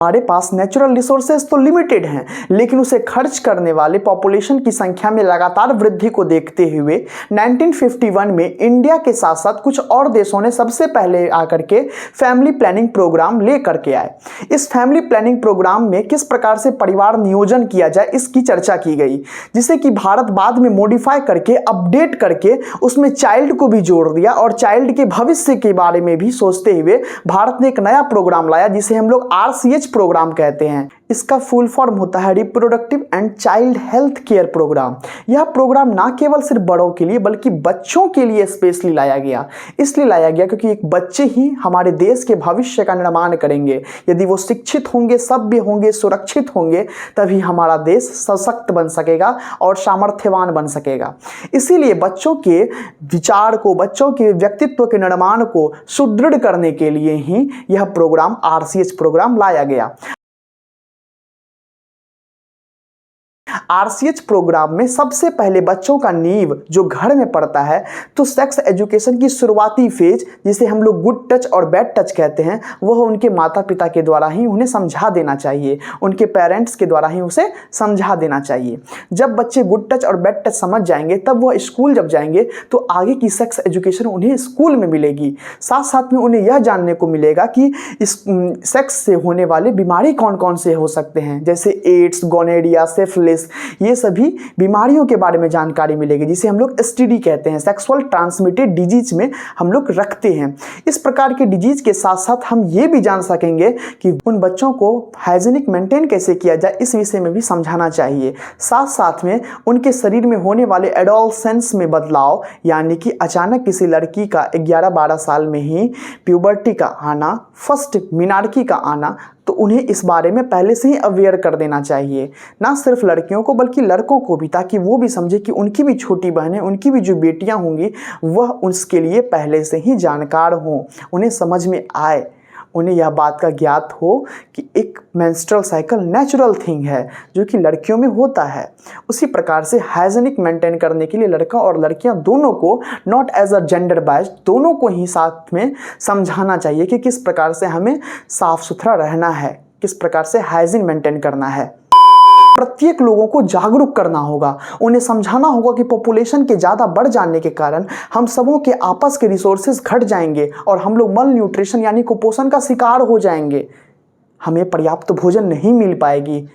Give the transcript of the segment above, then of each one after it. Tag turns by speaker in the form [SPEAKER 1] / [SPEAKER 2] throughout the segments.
[SPEAKER 1] हमारे पास natural resources तो limited हैं, लेकिन उसे खर्च करने वाले पॉपुलेशन की संख्या में लगातार वृद्धि को देखते हुए 1951 में इंडिया के साथ साथ कुछ और देशों ने सबसे पहले आकर के फैमिली प्लानिंग प्रोग्राम ले करके आए। इस फैमिली प्लानिंग प्रोग्राम में किस प्रकार से परिवार नियोजन किया जाए इसकी चर्चा की गई, जिसे कि भारत बाद में मॉडिफाई करके अपडेट करके उसमें चाइल्ड को भी जोड़ दिया और चाइल्ड के भविष्य के बारे में भी सोचते हुए भारत ने एक नया प्रोग्राम लाया जिसे हम लोग RCH प्रोग्राम कहते हैं। इसका फुल फॉर्म होता है reproductive and child health care programme. यह प्रोग्राम ना केवल सिर्फ बड़ों के लिए बल्कि बच्चों के लिए स्पेशली लाया गया। इसलिए लाया गया क्योंकि एक बच्चे ही हमारे देश के भविष्य का निर्माण करेंगे। यदि वो शिक्षित होंगे, सभ्य होंगे, सुरक्षित होंगे, तभी हमारा देश सशक्त बन सकेगा और सामर्थ्यवान बन सकेगा। इसीलिए बच्चों के विचार को, बच्चों के व्यक्तित्व के निर्माण को सुदृढ़ करने के लिए ही यह प्रोग्राम RCH प्रोग्राम लाया गया। RCH प्रोग्राम में सबसे पहले बच्चों का नींव जो घर में पड़ता है, तो सेक्स एजुकेशन की शुरुआती फेज जिसे हम लोग गुड टच और बैड टच कहते हैं, वह उनके माता पिता के द्वारा ही उन्हें समझा देना चाहिए, उनके पेरेंट्स के द्वारा ही उसे समझा देना चाहिए। जब बच्चे गुड टच और बैड टच समझ जाएंगे तब वह स्कूल जब जाएंगे तो आगे की सेक्स एजुकेशन उन्हें स्कूल में मिलेगी। साथ साथ में उन्हें यह जानने को मिलेगा कि इस सेक्स से होने वाले बीमारी कौन कौन से हो सकते हैं, जैसे एड्स, गोनेरिया, सिफिलिस, ये सभी बीमारियों के बारे में जानकारी मिलेगी, जिसे हम लोग STD कहते हैं, सेक्सुअल ट्रांसमिटेड डिजीज में हम लोग रखते हैं। इस प्रकार के डिजीज के साथ साथ हम ये भी जान सकेंगे कि उन बच्चों को हाइजीनिक मेंटेन कैसे किया जाए, इस विषय में भी समझाना चाहिए। साथ साथ में उनके शरीर में होने वाले एडोलसेंस में बदलाव, यानी कि अचानक किसी लड़की का 11-12 साल में ही प्यूबर्टी का आना, फर्स्ट मिनार्की का आना, तो उन्हें इस बारे में पहले से ही अवेयर कर देना चाहिए, ना सिर्फ लड़कियों को बल्कि लड़कों को भी, ताकि वो भी समझे कि उनकी भी छोटी बहनें, उनकी भी जो बेटियां होंगी वह उसके लिए पहले से ही जानकार हों, उन्हें समझ में आए, उन्हें यह बात का ज्ञात हो कि एक मेंस्ट्रुअल साइकिल नेचुरल थिंग है जो कि लड़कियों में होता है। उसी प्रकार से हाइजीनिक मेंटेन करने के लिए लड़का और लड़कियां दोनों को, not as a gender bias, दोनों को ही साथ में समझाना चाहिए कि किस प्रकार से हमें साफ सुथरा रहना है, किस प्रकार से हाइजीन मेंटेन करना है। प्रत्येक लोगों को जागरूक करना होगा, उन्हें समझाना होगा कि पॉपुलेशन के ज़्यादा बढ़ जाने के कारण हम सबों के आपस के रिसोर्सेज घट जाएंगे और हम लोग मल न्यूट्रिशन यानी कुपोषण का शिकार हो जाएंगे। हमें पर्याप्त भोजन नहीं मिल पाएगी,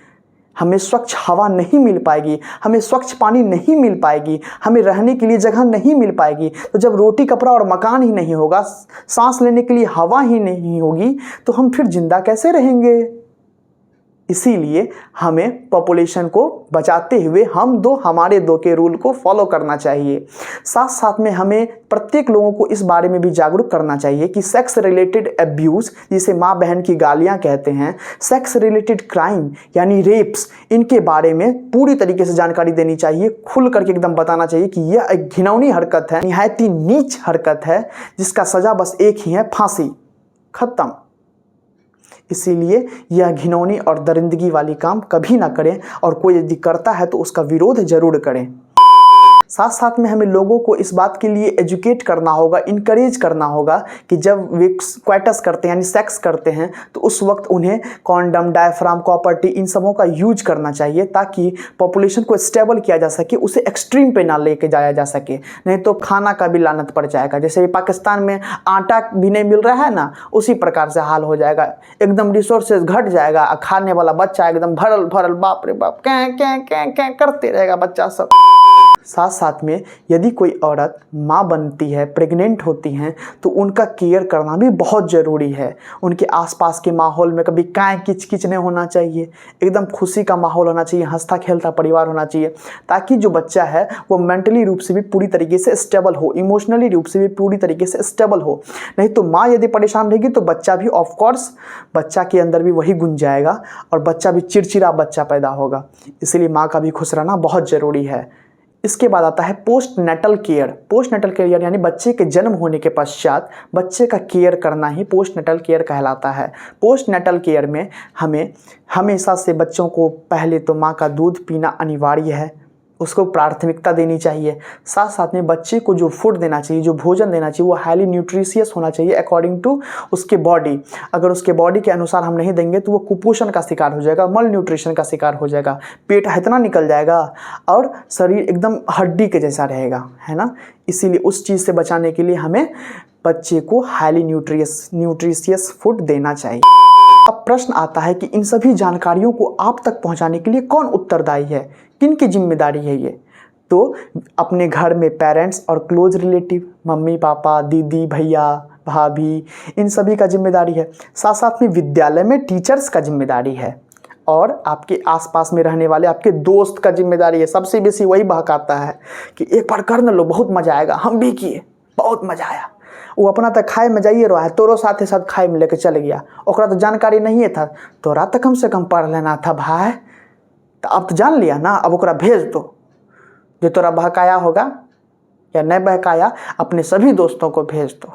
[SPEAKER 1] हमें स्वच्छ हवा नहीं मिल पाएगी, हमें स्वच्छ पानी नहीं मिल पाएगी, हमें रहने के लिए जगह नहीं मिल पाएगी। तो जब रोटी, कपड़ा और मकान ही नहीं होगा, सांस लेने के लिए हवा ही नहीं होगी, तो हम फिर जिंदा कैसे रहेंगे। इसीलिए हमें पॉपुलेशन को बचाते हुए हम दो हमारे दो के रूल को फॉलो करना चाहिए। साथ साथ में हमें प्रत्येक लोगों को इस बारे में भी जागरूक करना चाहिए कि सेक्स रिलेटेड अब्यूज़, जिसे माँ बहन की गालियाँ कहते हैं, सेक्स रिलेटेड क्राइम यानी रेप्स, इनके बारे में पूरी तरीके से जानकारी देनी चाहिए, खुल करके एकदम बताना चाहिए कि यह एक घिनौनी हरकत है, निहायत ही नीच हरकत है, जिसका सज़ा बस एक ही है, फांसी, खत्म। इसीलिए यह घिनौनी और दरिंदगी वाली काम कभी ना करें, और कोई यदि करता है तो उसका विरोध जरूर करें। साथ साथ में हमें लोगों को इस बात के लिए एजुकेट करना होगा, इनकरेज करना होगा कि जब वे क्वाइटस करते हैं यानी सेक्स करते हैं तो उस वक्त उन्हें कॉन्डम, डायफ्राम, कॉपर्टी, इन सबों का यूज करना चाहिए, ताकि पॉपुलेशन को स्टेबल किया जा सके, उसे एक्सट्रीम पे ना लेके जाया जा सके। नहीं तो खाना का भी लानत पड़ जाएगा। जैसे पाकिस्तान में आटा भी नहीं मिल रहा है ना, उसी प्रकार से हाल हो जाएगा, एकदम रिसोर्सेज घट जाएगा, खाने वाला बच्चा एकदम भरल भरल, बाप रे बाप, कैं करते रहेगा बच्चा सब। साथ साथ में यदि कोई औरत माँ बनती है, प्रेग्नेंट होती हैं, तो उनका केयर करना भी बहुत ज़रूरी है। उनके आसपास के माहौल में कभी काएँ किच नहीं होना चाहिए, एकदम खुशी का माहौल होना चाहिए, हंसता खेलता परिवार होना चाहिए, ताकि जो बच्चा है वो मेंटली रूप से भी पूरी तरीके से स्टेबल हो, इमोशनली रूप से भी पूरी तरीके से स्टेबल हो। नहीं तो माँ यदि परेशान रहेगी तो बच्चा भी, ऑफकोर्स बच्चा के अंदर भी वही गुण जाएगा और बच्चा भी चिड़चिड़ा बच्चा पैदा होगा। इसलिए माँ का भी खुश रहना बहुत ज़रूरी है। इसके बाद आता है post natal care. Post natal care यानी बच्चे के जन्म होने के पश्चात बच्चे का केयर करना ही पोस्ट नेटल केयर कहलाता है। पोस्ट नेटल केयर में हमें हमेशा से बच्चों को पहले तो माँ का दूध पीना अनिवार्य है, उसको प्राथमिकता देनी चाहिए। साथ साथ में बच्चे को जो फूड देना चाहिए, जो भोजन देना चाहिए, वो हाईली न्यूट्रिशियस होना चाहिए अकॉर्डिंग टू उसके बॉडी। अगर उसके बॉडी के अनुसार हम नहीं देंगे तो वो कुपोषण का शिकार हो जाएगा, मल न्यूट्रिशन का शिकार हो जाएगा, पेट इतना निकल जाएगा और शरीर एकदम हड्डी के जैसा रहेगा, है ना। इसीलिए उस चीज़ से बचाने के लिए हमें बच्चे को हाईली न्यूट्रिशियस फूड देना चाहिए। अब प्रश्न आता है कि इन सभी जानकारियों को आप तक पहुंचाने के लिए कौन उत्तरदायी है, किन की जिम्मेदारी है ये? तो अपने घर में पेरेंट्स और क्लोज रिलेटिव, मम्मी पापा, दीदी भैया भाभी, इन सभी का जिम्मेदारी है। साथ साथ में विद्यालय में टीचर्स का जिम्मेदारी है और आपके आसपास में रहने वाले आपके दोस्त का जिम्मेदारी है। सबसे बेसी वही बहकाता है कि एक बार कर न लो, बहुत मज़ा आएगा, हम भी किए, बहुत मज़ा आया। वो अपना तक खाए में जाइए रहा है, तोरो साथ साथ खाए में लेके चले गया, ओकरा तो जानकारी नहीं है था, तोरा तो कम से कम पढ़ लेना था भाई, तो अब तो जान लिया ना, अब ओकरा भेज दो। जो तोरा बहकाया होगा या नहीं बहकाया, अपने सभी दोस्तों को भेज दो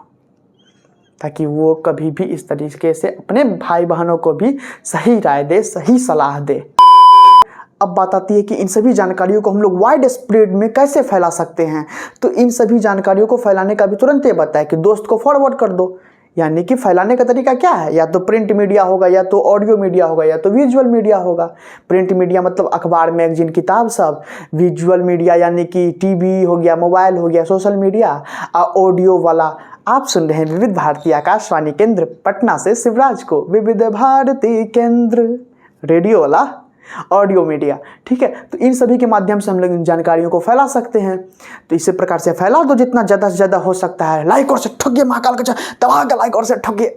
[SPEAKER 1] ताकि वो कभी भी इस तरीके से अपने भाई बहनों को भी सही राय दे, सही सलाह दे। अब बात आती है कि इन सभी जानकारियों को हम लोग वाइड स्प्रेड में कैसे फैला सकते हैं। तो इन सभी जानकारियों को फैलाने का भी तुरंत ये बताया कि दोस्त को फॉरवर्ड कर दो। यानी कि फैलाने का तरीका क्या है, या तो प्रिंट मीडिया होगा, या तो ऑडियो मीडिया होगा, या तो विजुअल मीडिया होगा। प्रिंट मीडिया मतलब अखबार, मैगजीन, किताब सब। विजुअल मीडिया यानी कि टीवी हो गया, मोबाइल हो गया, सोशल मीडिया। ऑडियो वाला आप सुन रहे हैं विविध भारती आकाशवाणी केंद्र पटना से शिवराज को, विविध भारती केंद्र रेडियो वाला ऑडियो मीडिया, ठीक है। तो इन सभी के माध्यम से हम लोग इन जानकारियों को फैला सकते हैं। तो इसी प्रकार से फैला दो जितना ज़्यादा से ज़्यादा हो सकता है। लाइक और से ठगिए, महाकाल का दबा के लाइक और से ठगिए।